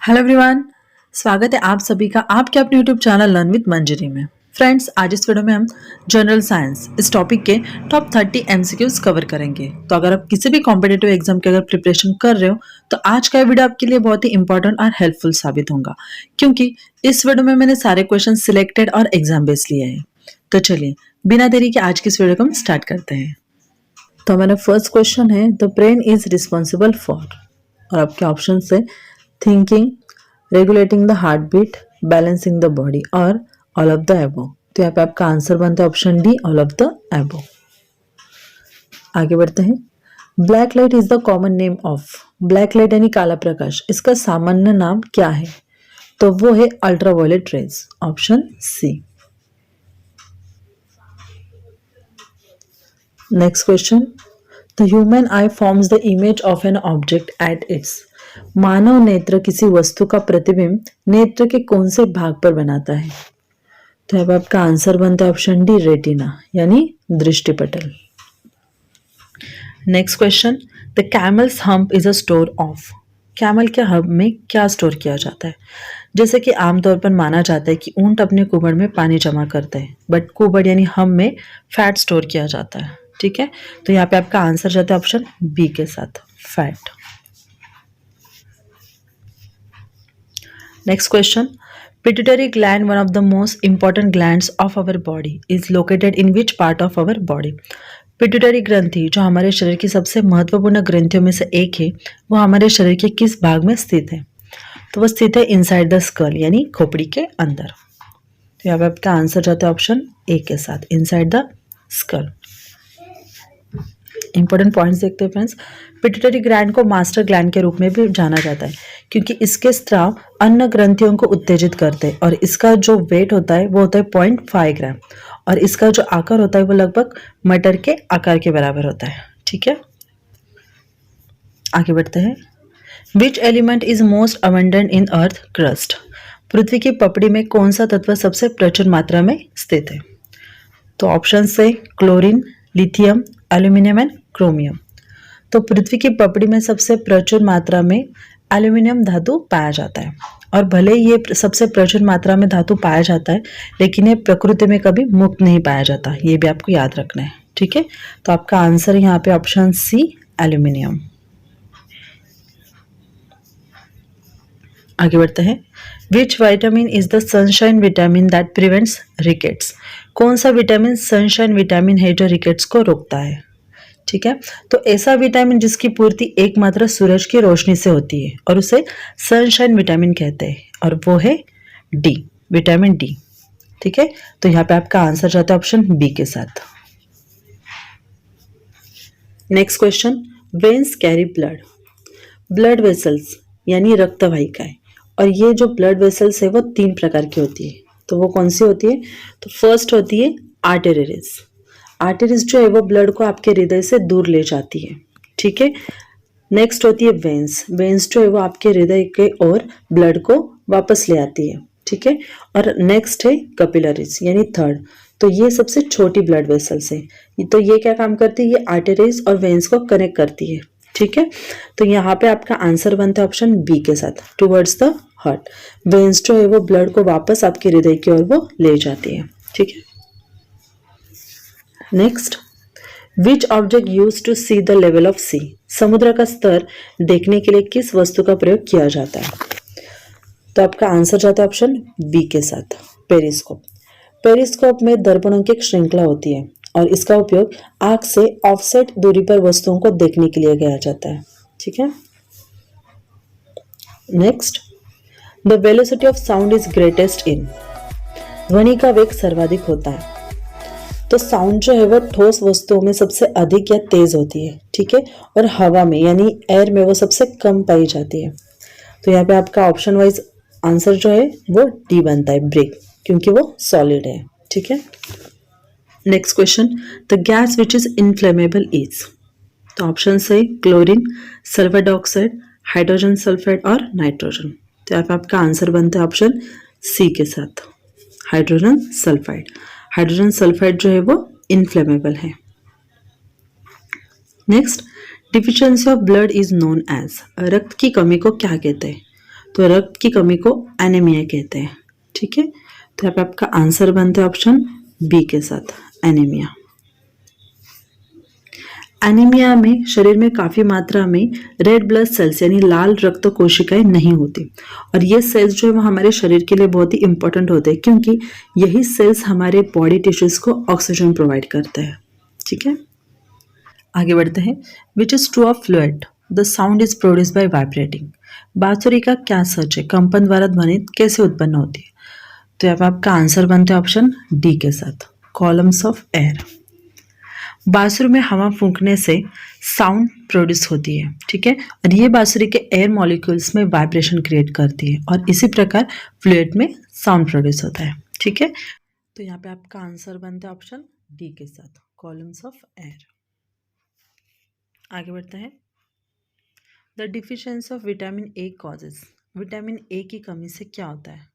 Hello everyone. स्वागत है आप सभी का आपके अपने यूट्यूब चैनल लर्न विद मंजरी में। फ्रेंड्स, आज इस वीडियो में हम जनरल साइंस इस टॉपिक के टॉप 30 एमसीक्यूज कवर करेंगे। तो अगर आप किसी भी कॉम्पिटेटिव एग्जाम की अगर प्रिपरेशन कर रहे हो तो आज का वीडियो आपके लिए बहुत ही इंपॉर्टेंट और हेल्पफुल साबित होगा, क्योंकि इस वीडियो में मैंने सारे क्वेश्चन सिलेक्टेड और एग्जाम बेस्ड लिए हैं। तो चलिए बिना देरी के आज की इस वीडियो को हम स्टार्ट करते हैं। तो हमारा फर्स्ट क्वेश्चन है, the brain is responsible for, और आपके ऑप्शन है thinking, regulating the heart beat, balancing the body और ऑल ऑफ द एबो। तो यहाँ पे आपका आंसर बनता है option D, all of the above. आगे बढ़ते हैं। Black light is the common name of, black light यानी काला प्रकाश, इसका सामान्य नाम क्या है? तो वो है ultraviolet rays, option C. Next question, the human eye forms the image of an object at its, मानव नेत्र किसी वस्तु का प्रतिबिंब नेत्र के कौन से भाग पर बनाता है? तो अब आपका आंसर बनता है ऑप्शन डी, रेटिना यानी दृष्टिपटल। Next question, the camel's hump is a store of, camel के हम्प में क्या स्टोर किया जाता है? जैसे कि आमतौर पर माना जाता है कि ऊंट अपने कुबड़ में पानी जमा करते हैं, बट कुबड़ यानी हम्प में फैट स्टोर किया जाता है। ठीक है, तो यहाँ पे आपका आंसर जाता है ऑप्शन बी के साथ, fat. Next question, pituitary gland, one of the most important glands of our body, is located in which part of our body? Pituitary ग्रंथि जो हमारे शरीर की सबसे महत्वपूर्ण ग्रंथियों में से एक है, वो हमारे शरीर के किस भाग में स्थित है? तो वो स्थित है इनसाइड द स्कल यानी खोपड़ी के अंदर। तो यहाँ पे आपका आंसर जाता है ऑप्शन ए के साथ, inside the skull. Important points देखते हैं फ्रेंड्स। पिट्यूटरी ग्लैंड को मास्टर ग्लैंड के रूप में भी जाना जाता है, क्योंकि इसके स्राव अन्य ग्रंथियों को उत्तेजित करते हैं और इसका जो वेट होता है वो होता है 0.5 ग्राम, और इसका जो आकार होता है वो लगभग मटर के आकार के बराबर होता है। ठीक है, आगे बढ़ते हैं। Which element is most abundant in earth crust, पृथ्वी की पपड़ी में कौन सा तत्व सबसे प्रचुर मात्रा में स्थित है? तो ऑप्शन है chlorine, lithium, aluminium and chromium. तो पृथ्वी की पपड़ी में सबसे प्रचुर मात्रा में एल्यूमिनियम धातु पाया जाता है, और भले ही ये सबसे प्रचुर मात्रा में धातु पाया जाता है, लेकिन ये प्रकृति में कभी मुक्त नहीं पाया जाता, ये भी आपको याद रखना है। ठीक है, तो आपका आंसर यहाँ पे ऑप्शन सी, एल्यूमिनियम। आगे बढ़ते हैं। Which vitamin is the sunshine vitamin that prevents rickets, कौन सा विटामिन सनशाइन विटामिन है जो रिकेट्स को रोकता है? ठीक है, तो ऐसा विटामिन जिसकी पूर्ति एकमात्र सूरज की रोशनी से होती है और उसे सनशाइन विटामिन कहते हैं, और वो है डी, विटामिन डी। ठीक है, तो यहाँ पे आपका आंसर जाता है ऑप्शन बी के साथ। Next question, veins carry blood, blood vessels यानी रक्त वाहिकाएं, और ये जो ब्लड वेसल्स है वो 3 प्रकार की होती है। तो वो कौन सी होती है? तो फर्स्ट होती है आर्टेरीज, आर्टेरीज जो है वो ब्लड को आपके हृदय से दूर ले जाती है। ठीक है, नेक्स्ट होती है वेन्स, वेन्स जो है वो आपके हृदय के ओर ब्लड को वापस ले आती है। ठीक है, और नेक्स्ट है कैपिलरीज यानी थर्ड, तो ये सबसे छोटी ब्लड वेसल्स है। तो ये क्या काम करती है? ये आर्टेरीज और वेन्स को कनेक्ट करती है। ठीक है, तो यहाँ पे आपका आंसर बनता है ऑप्शन बी के साथ, टुवर्ड्स द हार्ट। वेन्स जो है वो ब्लड को वापस आपके हृदय की ओर वो ले जाती है। ठीक है, next, which object use to see the level of sea, समुद्र का स्तर देखने के लिए किस वस्तु का प्रयोग किया जाता है? तो आपका आंसर जाता है ऑप्शन बी के साथ, पेरिस्कोप। पेरिस्कोप में दर्पणों की एक श्रृंखला होती है, और इसका उपयोग आंख से ऑफसेट दूरी पर वस्तुओं को देखने के लिए किया जाता है। ठीक है, next, the velocity of sound is greatest इन, ध्वनि का वेग सर्वाधिक होता है। तो साउंड जो है वो ठोस वस्तुओं में सबसे अधिक या तेज होती है। ठीक है, और हवा में यानी एयर में वो सबसे कम पाई जाती है। तो यहाँ पे आपका ऑप्शन वाइज आंसर जो है वो डी बनता है, ब्रेक, क्योंकि वो सॉलिड है। ठीक है, next question, the gas which is inflammable is, तो ऑप्शन है chlorine, sulphur dioxide, hydrogen sulphide और नाइट्रोजन। तो यहाँ पे आपका आंसर बनता है ऑप्शन सी के साथ, हाइड्रोजन सल्फाइड। हाइड्रोजन सल्फाइड जो है वो इनफ्लेमेबल है। Next, deficiency of blood is known as, रक्त की कमी को क्या कहते हैं? तो रक्त की कमी को एनीमिया कहते हैं। ठीक है, तो यहाँ पे आपका आंसर बनता है ऑप्शन बी के साथ, एनीमिया। एनीमिया में शरीर में काफी मात्रा में रेड ब्लड सेल्स यानी लाल रक्त कोशिकाएं नहीं होती, और ये सेल्स जो है वो हमारे शरीर के लिए बहुत ही इंपॉर्टेंट होते हैं, क्योंकि यही सेल्स हमारे बॉडी टिश्यूज को ऑक्सीजन प्रोवाइड करते हैं। ठीक है, आगे बढ़ते हैं। Which is true of flute, the sound is produce by vibrating. बांसुरी का क्या सच है, कंपन द्वारा ध्वनि कैसे उत्पन्न होती है? तो यहाँ पे आपका आंसर बनता है ऑप्शन डी के साथ, कॉलम्स ऑफ एयर। बांसुरी में हवा फूंकने से साउंड प्रोड्यूस होती है। ठीक है, और ये बांसुरी के एयर मॉलिक्यूल्स में वाइब्रेशन क्रिएट करती है, और इसी प्रकार फ्लूइड में साउंड प्रोड्यूस होता है। ठीक है, तो यहाँ पे आपका आंसर बनता है ऑप्शन डी के साथ, कॉलम्स ऑफ एयर। आगे बढ़ते हैं। The deficiency of vitamin A causes, vitamin A की कमी से क्या होता है?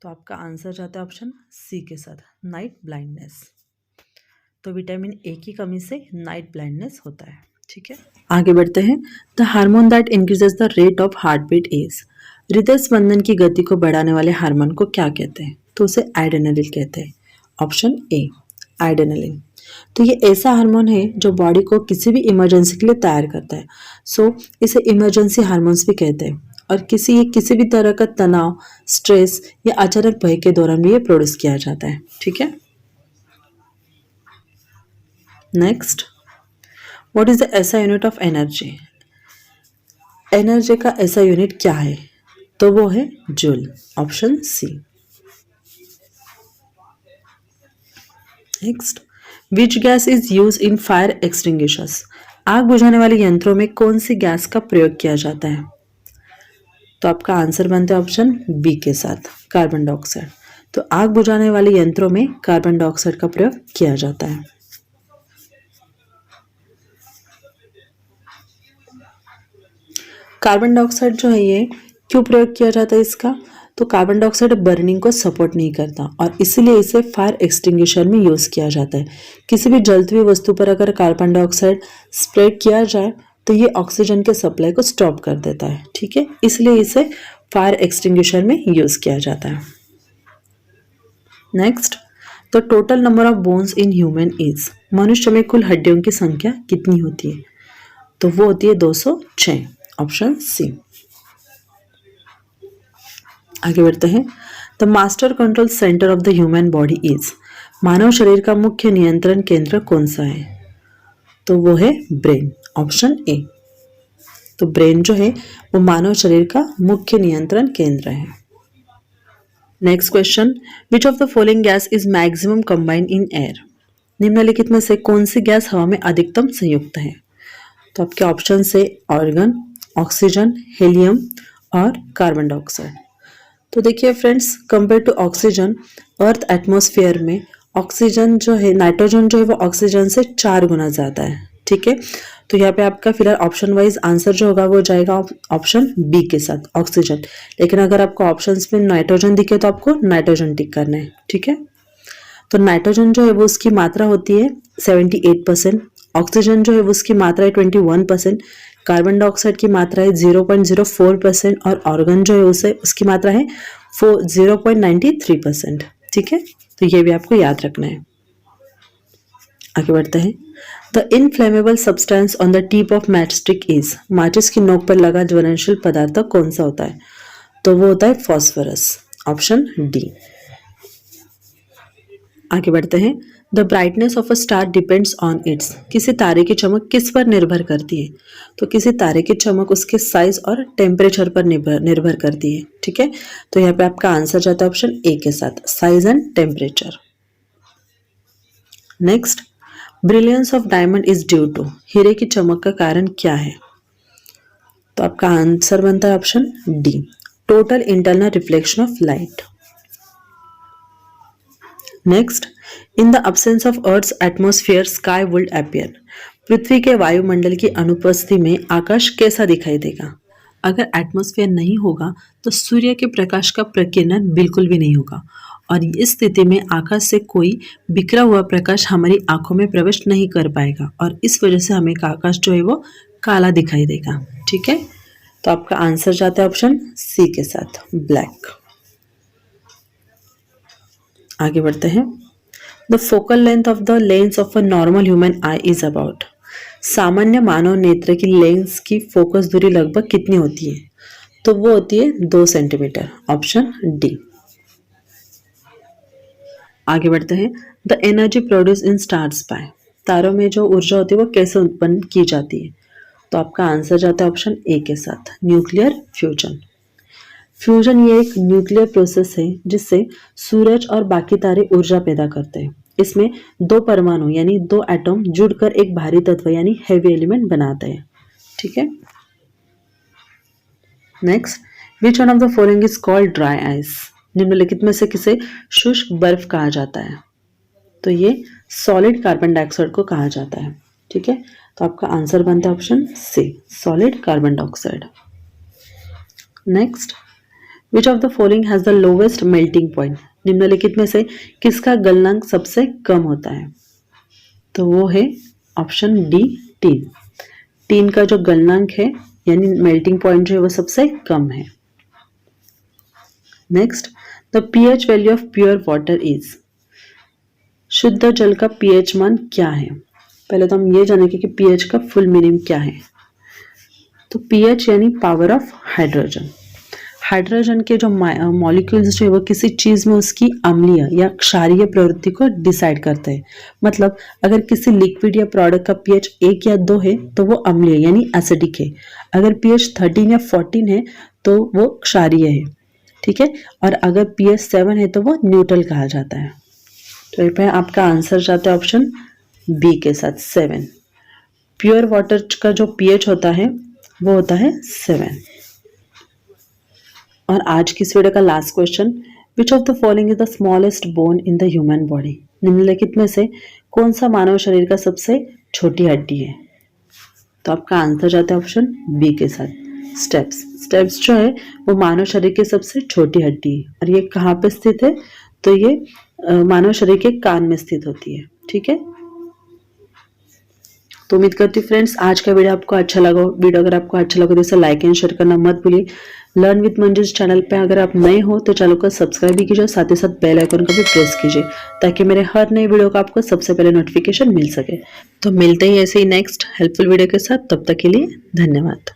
तो आपका आंसर जाता है ऑप्शन सी के साथ, नाइट ब्लाइंडनेस। तो विटामिन ए की कमी से नाइट ब्लाइंडनेस होता है। ठीक है, आगे बढ़ते हैं। The hormone that increases the rate of heart beat is, हृदय स्पंदन की गति को बढ़ाने वाले हार्मोन को क्या कहते हैं? तो उसे एड्रेनलिन कहते हैं, ऑप्शन ए, एड्रेनलिन। तो ये ऐसा हार्मोन है जो बॉडी को किसी भी इमरजेंसी के लिए तैयार करता है। सो इसे इमरजेंसी हार्मोन्स भी कहते हैं, और किसी भी तरह का तनाव, स्ट्रेस या अचानक भय के दौरान भी ये प्रोड्यूस किया जाता है। ठीक है, next, what is the SI unit of energy? Energy का ऐसा यूनिट क्या है? तो वो है joule, option C. Next, which gas is use in fire extinguishers? आग बुझाने वाले यंत्रों में कौन सी गैस का प्रयोग किया जाता है? तो आपका आंसर बनता है ऑप्शन बी के साथ, कार्बन डाइऑक्साइड। तो आग बुझाने वाले यंत्रों में कार्बन डाइऑक्साइड का प्रयोग किया जाता है। कार्बन डाइऑक्साइड जो है ये क्यों प्रयोग किया जाता है इसका? तो कार्बन डाइऑक्साइड बर्निंग को सपोर्ट नहीं करता, और इसीलिए इसे फायर एक्सटिंग्विशर में यूज किया जाता है। किसी भी जलती हुई वस्तु पर अगर कार्बन डाइऑक्साइड स्प्रेड किया जाए तो ये ऑक्सीजन के सप्लाई को स्टॉप कर देता है। ठीक है, इसलिए इसे फायर एक्सटिंग्विशर में यूज किया जाता है। Next, the total number of bones in human is, मनुष्य में कुल हड्डियों की संख्या कितनी होती है? तो वो होती है 206, ऑप्शन सी। आगे बढ़ते हैं। The master control centre of the human body is, मानव शरीर का मुख्य नियंत्रण केंद्र कौन सा है? तो वो है ब्रेन, ऑप्शन ए। तो ब्रेन जो है वो मानव शरीर का मुख्य नियंत्रण केंद्र है। Next question, which of the following gas is maximum combined in air? निम्नलिखित में से कौन सी गैस हवा में अधिकतम संयुक्त है? तो आपके ऑप्शन से ऑर्गन, ऑक्सीजन, हीलियम और कार्बन डाइऑक्साइड। तो देखिए friends, compare to oxygen, earth atmosphere में ऑक्सीजन जो है, नाइट्रोजन जो है वो ऑक्सीजन से 4 गुना ज़्यादा है। ठीक है, तो यहाँ पे आपका फिलहाल ऑप्शन वाइज आंसर जो होगा वो जाएगा ऑप्शन बी के साथ, ऑक्सीजन। लेकिन अगर आपको ऑप्शंस में नाइट्रोजन दिखे तो आपको नाइट्रोजन टिक करना है। ठीक है, तो नाइट्रोजन जो है वो उसकी मात्रा होती है 78%, ऑक्सीजन जो है वो उसकी मात्रा है 21%, कार्बन डाइऑक्साइड की मात्रा है 0.04% और ऑर्गन जो है उसे उसकी मात्रा है 0.93%। ठीक है, तो ये भी आपको याद रखना है। आगे बढ़ते हैं। The inflammable substance on the tip of matchstick is, माचिस की नोक पर लगा ज्वलनशील पदार्थ कौन सा होता है? तो वो होता है फॉस्फोरस, ऑप्शन डी। आगे बढ़ते हैं। The brightness of a star depends on it's, किसी तारे की चमक किस पर निर्भर करती है? तो किसी तारे की चमक उसके साइज और टेम्परेचर पर निर्भर करती है। ठीक है, तो यहाँ पे आपका आंसर जाता है ऑप्शन ए के साथ, size and temperature. Next, brilliance of diamond is due to, हीरे की चमक का कारण क्या है? तो आपका आंसर बनता है option D, total internal reflection of light. Next, in the absence of earth's atmosphere sky would appear, पृथ्वी के वायुमंडल की अनुपस्थिति में आकाश कैसा दिखाई देगा? अगर एटमॉस्फेयर नहीं होगा तो सूर्य के प्रकाश का प्रकीर्णन बिल्कुल भी नहीं होगा, और इस स्थिति में आकाश से कोई बिखरा हुआ प्रकाश हमारी आंखों में प्रवेश नहीं कर पाएगा, और इस वजह से हमें आकाश जो है वो काला दिखाई देगा। ठीक है, तो आपका आंसर जाता है ऑप्शन सी के साथ, ब्लैक। आगे बढ़ते हैं। The focal length of the lens of a normal human I is about. सामान्य मानव नेत्र की लेंस की फोकस दूरी लगभग कितनी होती है? तो वो होती है 2 सेंटीमीटर, ऑप्शन डी। आगे बढ़ते हैं। The energy produce in stars by. तारों में जो ऊर्जा होती है वो कैसे उत्पन्न की जाती है? तो आपका आंसर जाता है ऑप्शन ए के साथ, न्यूक्लियर फ्यूजन। फ्यूजन ये एक न्यूक्लियर प्रोसेस है जिससे सूरज और बाकी तारे ऊर्जा पैदा करते हैं। इसमें 2 परमाणु यानी 2 एटम जुड़कर एक भारी तत्व यानी हेवी एलिमेंट बनाते हैं। ठीक है। Next, which one of the following is called dry ice. निम्नलिखित में से किसे शुष्क बर्फ कहा जाता है? तो ये सॉलिड कार्बन डाइऑक्साइड को कहा जाता है। ठीक है, तो आपका आंसर बनता है option C, solid carbon dioxide. Next, which of the following has the lowest melting point. निम्नलिखित में से किसका गलनांक सबसे कम होता है? तो वो है ऑप्शन डी, टीन। टीन का जो गलनांक है यानी मेल्टिंग पॉइंट जो है वो सबसे कम है। Next, the pH value of pure water is. शुद्ध जल का पीएच मान क्या है? पहले तो हम ये जानेंगे कि पीएच का फुल मीनिंग क्या है। तो पीएच यानी पावर ऑफ हाइड्रोजन। हाइड्रोजन के जो मॉलिक्यूल्स जो है वो किसी चीज में उसकी अम्लीय या क्षारीय प्रवृत्ति को डिसाइड करते हैं। मतलब अगर किसी लिक्विड या प्रोडक्ट का पीएच 1 या 2 है तो वो अम्लीय यानी एसिडिक है। अगर पीएच 13 या 14 है तो वो क्षारीय है। ठीक है, और अगर पीएच 7 है तो वो न्यूट्रल कहा जाता है। तो ये पे आपका आंसर जाता है ऑप्शन बी के साथ, 7। प्योर वाटर का जो पीएच होता है वो होता है 7। और आज की इस वीडियो का last question, which of the following is the smallest bone in the human body. निम्नलिखित में से कौन सा मानव शरीर का सबसे छोटी हड्डी है? तो आपका आंसर जाता है ऑप्शन बी के साथ, स्टेप्स। स्टेप्स जो है वो मानव शरीर की सबसे छोटी हड्डी है और ये कहाँ पे स्थित है? तो ये मानव शरीर के कान में स्थित होती है। ठीक है, तो उम्मीद करती हूँ फ्रेंड्स आज का वीडियो आपको अच्छा लगा। वीडियो अगर आपको अच्छा लगा तो इसे लाइक एंड शेयर करना मत भूलिए। लर्न विद मंजूस चैनल पे अगर आप नए हो तो चैनल को सब्सक्राइब भी कीजिए, साथ ही साथ बेल आइकन को भी प्रेस कीजिए ताकि मेरे हर नए वीडियो का आपको सबसे पहले नोटिफिकेशन मिल सके। तो मिलते ही ऐसे ही नेक्स्ट हेल्पफुल वीडियो के साथ, तब तक के लिए धन्यवाद।